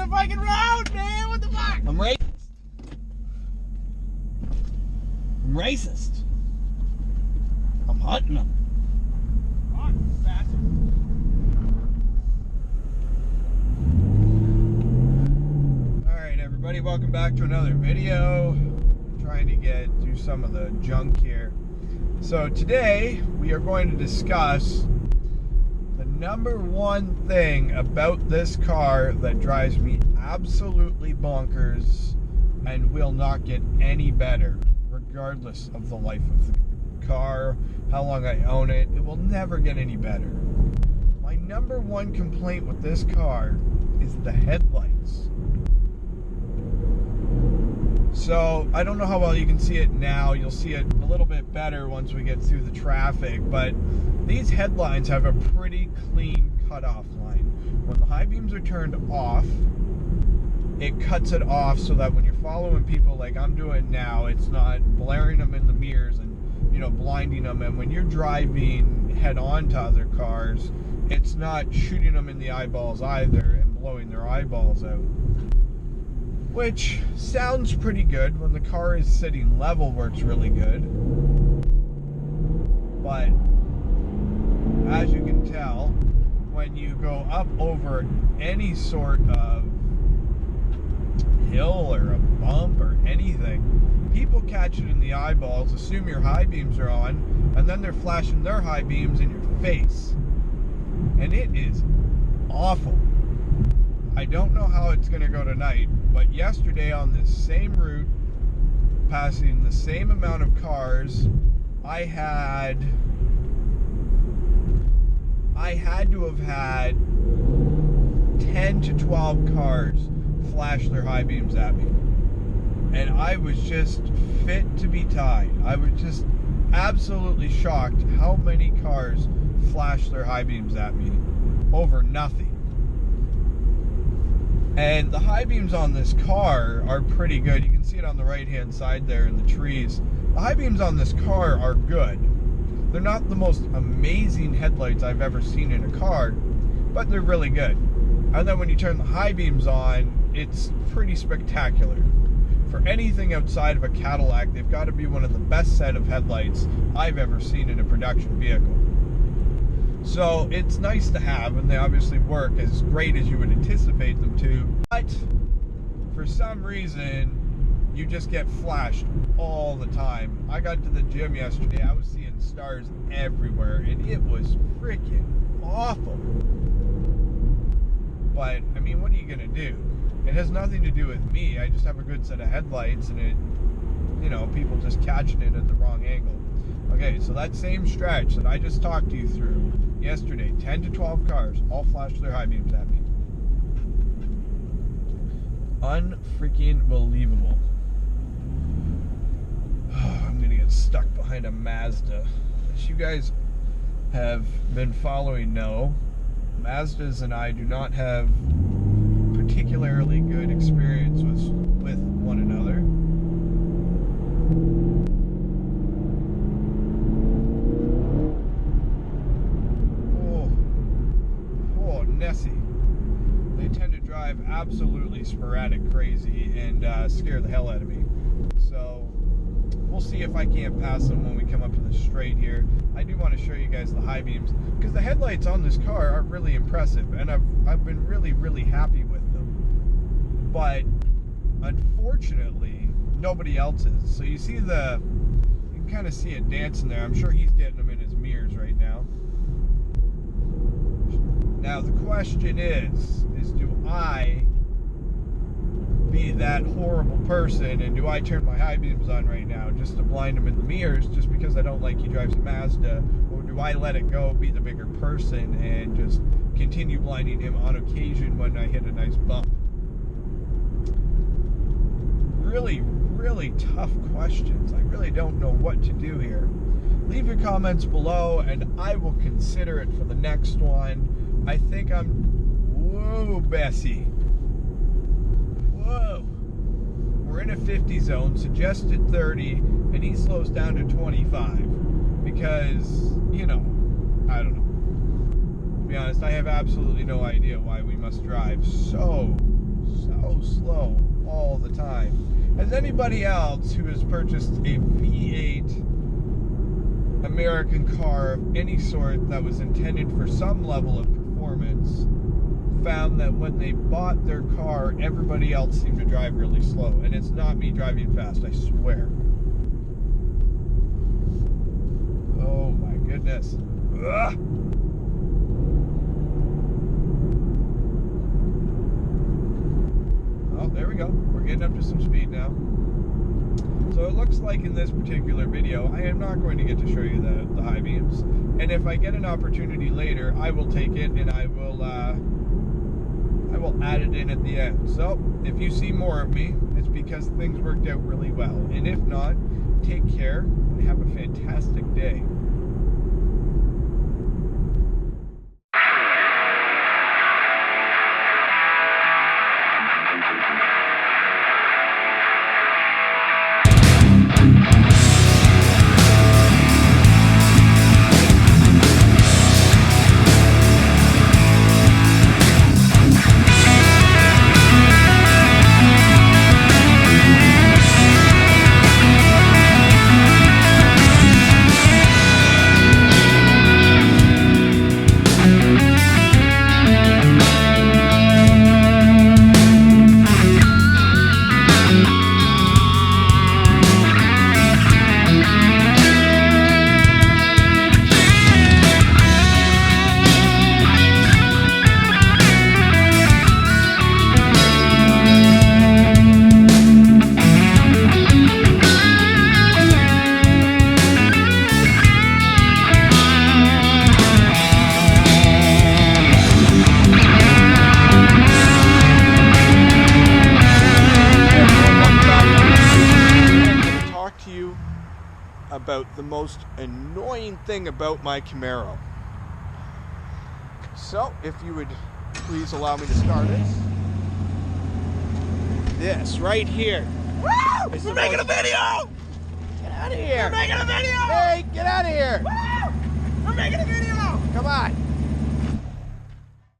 the fucking road, man. What the fuck? I'm racist. I'm racist. I'm hunting them. Fuck, bastard. Alright, everybody, welcome back to another video. Trying to do some of the junk here. So today we are going to discuss the number one thing about this car that drives me absolutely bonkers and will not get any better regardless of the life of the car, how long I own it. It will never get any better. My number one complaint with this car is the headlights. So I don't know how well you can see it now. You'll see it a little bit better once we get through the traffic, but these headlights have a pretty clean cutoff line. When the high beams are turned off, it cuts it off so that when you're following people like I'm doing now, it's not blaring them in the mirrors and, you know, blinding them. And when you're driving head on to other cars, it's not shooting them in the eyeballs either and blowing their eyeballs out. Which sounds pretty good. When the car is sitting level, works really good. But as you can tell, when you go up over any sort of hill or a bump or anything, people catch it in the eyeballs, assume your high beams are on, and then they're flashing their high beams in your face. And it is awful. I don't know how it's going to go tonight, but yesterday on this same route, passing the same amount of cars, I had to have had 10 to 12 cars flash their high beams at me. And I was just fit to be tied. I was just absolutely shocked how many cars flashed their high beams at me over nothing. And the high beams on this car are pretty good. You can see it on the right hand side there in the trees. The high beams on this car are good. They're not the most amazing headlights I've ever seen in a car, but they're really good. And then when you turn the high beams on, it's pretty spectacular. For anything outside of a Cadillac, they've got to be one of the best set of headlights I've ever seen in a production vehicle. So it's nice to have, and they obviously work as great as you would anticipate them to, but for some reason you just get flashed all the time. I got to the gym yesterday, I was seeing stars everywhere, and it was freaking awful. But I mean, what are you gonna do? It has nothing to do with me. I just have a good set of headlights, and it, you know, people just catching it at the wrong angle. Okay, so that same stretch that I just talked to you through yesterday, 10 to 12 cars all flashed their high beams at me. Unfreaking believable. I'm gonna get stuck behind a Mazda. As you guys have been following know, Mazdas and I do not have particularly good experience with one another. They tend to drive absolutely sporadic crazy and scare the hell out of me. So we'll see if I can't pass them when we come up to the straight here. I do want to show you guys the high beams because the headlights on this car are really impressive, and I've been really happy with them. But unfortunately, nobody else is. So you see you can kind of see it dancing there. I'm sure he's getting them in his mirrors right now. Now the question is do I be that horrible person, and do I turn my high beams on right now just to blind him in the mirrors just because I don't like he drives a Mazda, or do I let it go, be the bigger person, and just continue blinding him on occasion when I hit a nice bump? Really tough questions. I really don't know what to do here. Leave your comments below and I will consider it for the next one. I think whoa, Bessie. Whoa. We're in a 50 zone, suggested 30, and he slows down to 25. Because, you know, I don't know. To be honest, I have absolutely no idea why we must drive so So slow all the time. Has anybody else who has purchased a V8 American car of any sort that was intended for some level of performance found that when they bought their car, everybody else seemed to drive really slow? And it's not me driving fast, I swear. Oh my goodness. Ugh. Oh, there we go. We're getting up to some speed now. So it looks like in this particular video, I am not going to get to show you the high beams. And if I get an opportunity later, I will take it and I will add it in at the end. So if you see more of me, it's because things worked out really well. And if not, take care and have a fantastic day. About the most annoying thing about my Camaro. So, if you would please allow me to start it. This right here. Woo! We're making a video! Get out of here! We're making a video! Hey, get out of here! Woo! We're making a video! Come on.